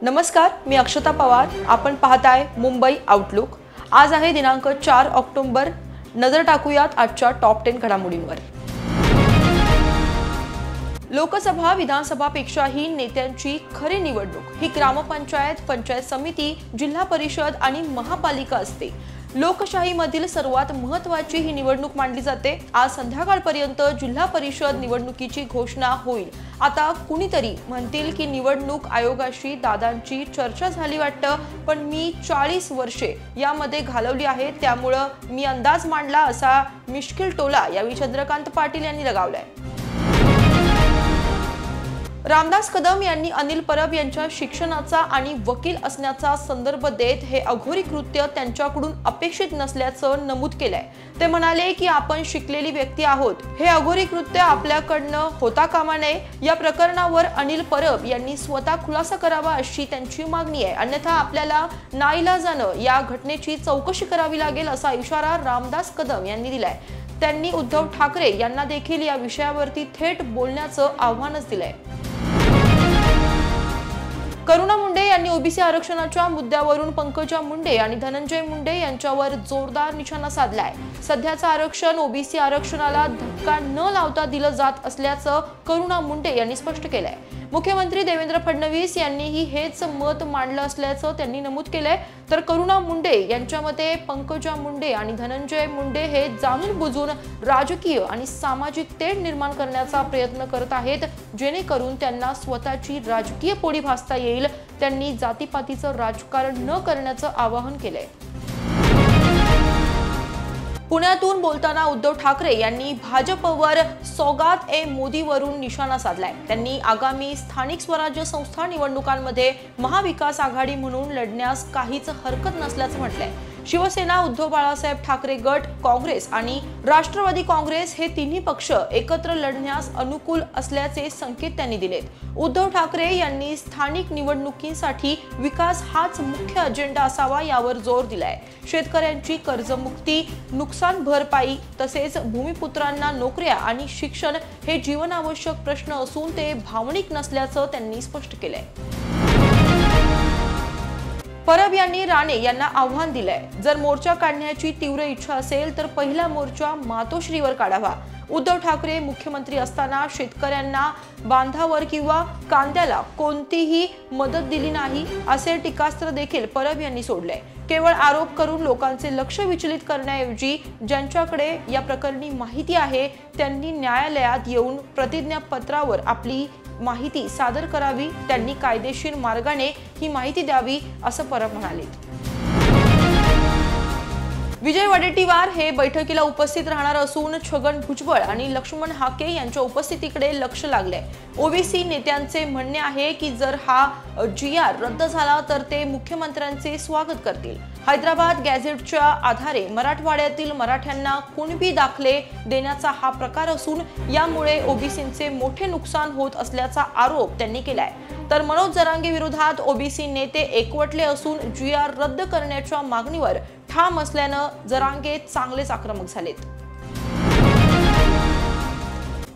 नमस्कार, मी अक्षता पवार. आपण पाहताय मुंबई आउटलुक. आज आहे दिनांक 4 ऑक्टोबर. नजर टाकूयात आजच्या टॉप 10 घडामोडींवर. लोकसभा विधानसभापेक्षाही नेत्यांची खरी निवडणूक ही ग्रामपंचायत, पंचायत समिती, जिल्हा परिषद आणि महापालिका असते. लोकशाहीमधील सर्वात महत्त्वाची ही निवडणूक मानली जाते. आज संध्याकाळपर्यंत जिल्हा परिषद निवडणुकीची घोषणा होईल. आता कुणीतरी म्हणतील की निवडणूक आयोगाशी दादांची चर्चा झाली वाटतं, पण मी 40 वर्षे यामध्ये घालवली आहेत, त्यामुळे मी अंदाज मांडला असा मिश्किल टोला यावेळी चंद्रकांत पाटील यांनी लगावलाय. रामदास कदम यांनी अनिल परब यांच्या शिक्षणाचा आणि वकील असण्याचा संदर्भ देत हे अघोरी कृत्य त्यांच्याकडून अपेक्षित नसल्याचं नमूद केलंय. ते म्हणाले की आपण शिकलेली व्यक्ती आहोत, हे अघोरी कृत्य आपल्याकडनं होता कामा नये. या प्रकरणावर अनिल परब यांनी स्वतः खुलासा करावा अशी त्यांची मागणी आहे, अन्यथा आपल्याला नाईलाजानं या घटनेची चौकशी करावी लागेल असा इशारा रामदास कदम यांनी दिलाय. त्यांनी उद्धव ठाकरे यांना देखील या विषयावरती थेट बोलण्याचं आव्हानच दिलंय. करुणा मुंडे यांनी ओबीसी आरक्षणाच्या मुद्द्यावरून पंकजा मुंडे आणि धनंजय मुंडे यांच्यावर जोरदार निशाणा साधलाय. सध्याचं आरक्षण ओबीसी आरक्षणाला धक्का न लावता दिलं जात असल्याचं करुणा मुंडे यांनी स्पष्ट केलंय. मुख्यमंत्री देवेंद्र फडणवीस यांनीही हेच मत मांडलं असल्याचं त्यांनी नमूद केलंय. तर करुणा मुंडे यांच्या मते पंकजा मुंडे आणि धनंजय मुंडे हे जाणून बुजून राजकीय आणि सामाजिक तेढ निर्माण करण्याचा प्रयत्न करत आहेत, जेणेकरून त्यांना स्वतःची राजकीय पोळी भासता येईल. त्यांनी जातीपातीचं राजकारण न करण्याचं आवाहन केलंय. पुण्यातून बोलताना उद्धव ठाकरे यांनी भाजपवर सौगात ए मोदीवरून निशाणा साधलाय. त्यांनी आगामी स्थानिक स्वराज्य संस्था निवडणुकांमध्ये महाविकास आघाडी म्हणून लढण्यास काहीच हरकत नसल्याचं म्हटलंय. शिवसेना, उद्धव बाळासाहेब ठाकरे गट, काँग्रेस आणि राष्ट्रवादी काँग्रेस हे तिन्ही पक्ष एकत्र लढण्यास अनुकूल असल्याचे संकेत त्यांनी दिलेत. उद्धव ठाकरे यांनी स्थानिक निवडणुकीसाठी विकास हाच मुख्य अजेंडा असावा यावर जोर दिलाय. शेतकऱ्यांची कर्जमुक्ती, नुकसान भरपाई तसेच भूमिपुत्रांना नोकऱ्या आणि शिक्षण हे जीवनावश्यक प्रश्न असून ते भावनिक नसल्याचं त्यांनी स्पष्ट केलंय. परब यांनी राणे यांना आव्हान दिलंय. जर मोर्चा काढण्याची तीव्र इच्छा असेल तर पहिला मोर्चा मातोश्रीवर काढावा. उद्धव ठाकरे मुख्यमंत्री असताना शेतकऱ्यांना बांधावर किंवा कांद्याला कोणतीही मदत दिली नाही असे टीकास्त्र देखील परब यांनी सोडले. केवळ आरोप करून लोकांचे लक्ष विचलित करण्याऐवजी ज्यांच्याकडे या प्रकरणी माहिती आहे त्यांनी न्यायालयात येऊन प्रतिज्ञापत्रावर आपली माहिती सादर करावी. त्यांनी कायदेशीर मार्गाने ही माहिती द्यावी असं परब म्हणाले. विजय वडेट्टीवार हे बैठकीला उपस्थित राहणार असून छगन भुजबळ आणि लक्ष्मण हाके यांच्या उपस्थितीकडे लक्ष लागलंय. ओबीसी नेत्यांचे म्हणणे आहे की जर हा GR रद्द झाला तर ते मुख्यमंत्र्यांचे स्वागत करतील. हैदराबाद गॅझेटच्या आधारे मराठवाड्यातील मराठ्यांना कुणबी दाखले देण्याचा हा प्रकार असून यामुळे ओबीसींचे मोठे नुकसान होत असल्याचा आरोप त्यांनी केलाय. तर मनोज जरांगे विरोधात ओबीसी नेते एकवटले असून GR रद्द करण्याच्या मागणीवर ठाम असल्यानं जरांगे चांगलेच आक्रमक झालेत.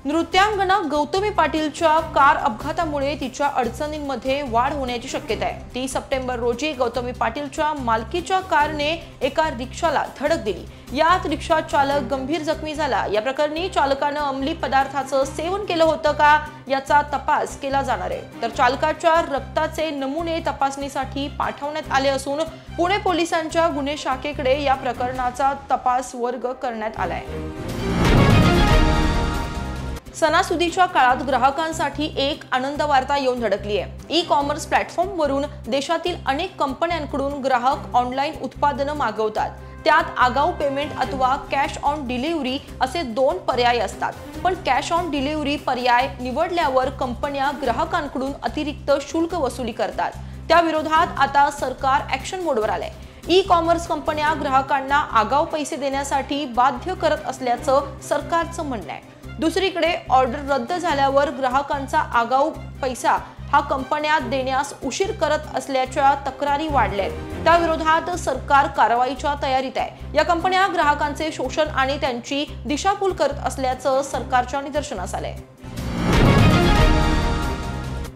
नृत्यांगना गौतमी पाटीलच्या कार अपघातामुळे तिच्या अडचणींमध्ये वाढ होण्याची शक्यता आहे. 30 सप्टेंबर रोजी गौतमी पाटीलच्या मालकीच्या कारने एका रिक्षाला धडक दिली. यात रिक्षा चालक गंभीर जखमी झाला. या प्रकरणी चालकानं अंमली पदार्थाचं सेवन केलं होतं का याचा तपास केला जाणार आहे. तर चालकाच्या रक्ताचे नमुने तपासणीसाठी पाठवण्यात आले असून पुणे पोलिसांच्या गुन्हे शाखेकडे या प्रकरणाचा तपास वर्ग करण्यात आलाय. सणासुदीच्या काळात ग्राहकांसाठी एक आनंद वार्ता येऊन धडकली आहे. ई-कॉमर्स प्लॅटफॉर्मवरून देशातील अनेक कंपन्यांकडून ग्राहक ऑनलाईन उत्पादनं मागवतात. त्यात आगाऊ पेमेंट अथवा कॅश ऑन डिलिव्हरी असे 2 पर्याय असतात. पण कॅश ऑन डिलिव्हरी पर्याय निवडल्यावर कंपन्या ग्राहकांकडून अतिरिक्त शुल्क वसुली करतात. त्या विरोधात आता सरकार ॲक्शन मोडवर आलंय. ई-कॉमर्स कंपन्या ग्राहकांना आगाऊ पैसे देण्यासाठी बाध्य करत असल्याचं सरकारचं म्हणणं आहे. दुसरीकडे ऑर्डर रद्द झाल्यावर ग्राहकांचा आगाऊ पैसा हा कंपन्या देण्यास उशीर करत असल्याच्या तक्रारी वाढल्या आहेत. त्या विरोधात सरकार कारवाईच्या तयारीत आहे. या कंपन्या ग्राहकांचे शोषण आणि त्यांची दिशाभूल करत असल्याचं सरकारच्या निदर्शनास आलंय.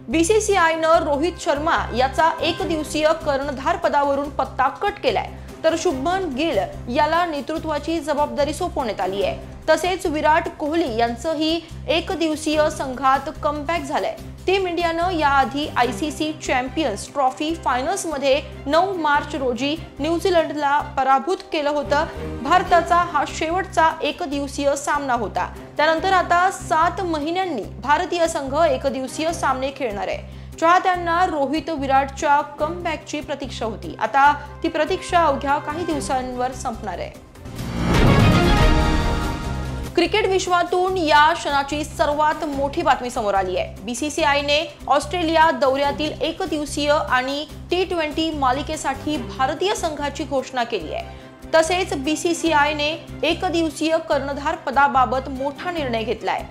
बीसीसीआयनं रोहित शर्मा याचा एकदिवसीय कर्णधार पदावरून पत्ता कट केलाय, तर शुभमन गिल याला नेतृत्वाची जबाबदारी सोपवण्यात आली आहे। तसेच विराट कोहली यांचंही एकदिवसीय संघात कमबॅक झालंय। टीम इंडियानं याआधी आयसीसी चॅम्पियन्स ट्रॉफी फायनल्समध्ये 9 मार्च रोजी न्यूझीलंडला पराभूत केलं होतं। भारताचा हा शेवटचा एकदिवसीय सामना होता। त्यानंतर आता 7 महिन्यांनी भारतीय संघ एकदिवसीय सामने खेळणार आहे। चाहत्यांना रोहित विराटच्या कमबॅकची प्रतीक्षा होती। आता ती प्रतीक्षा अवघ्या काही दिवसांवर संपणार आहे। क्रिकेट विश्वातून या क्षणाची सर्वात मोठी बातमी समोर आली आहे। बीसीसीआयने ऑस्ट्रेलिया दौऱ्यातील एकदिवसीय आणि T20 मालिकेसाठी भारतीय संघाची घोषणा केली आहे। तसेच बीसीसीआयने एकदिवसीय कर्णधार पदाबाबत मोठा निर्णय घेतलाय।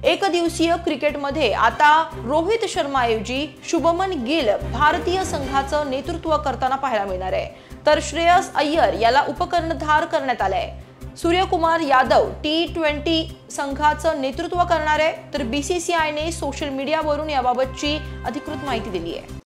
एकदिवसीय क्रिकेटमध्ये आता रोहित शर्माऐवजी शुभमन गिल भारतीय संघाचं नेतृत्व करताना पाहायला मिळणार आहे, तर श्रेयस अय्यर याला उपकर्णधार करण्यात आलंय। सूर्यकुमार यादव T20 संघाचं नेतृत्व करणार आहे, तर बीसीसीआयने सोशल मीडियावरून याबाबतची अधिकृत माहिती दिली आहे।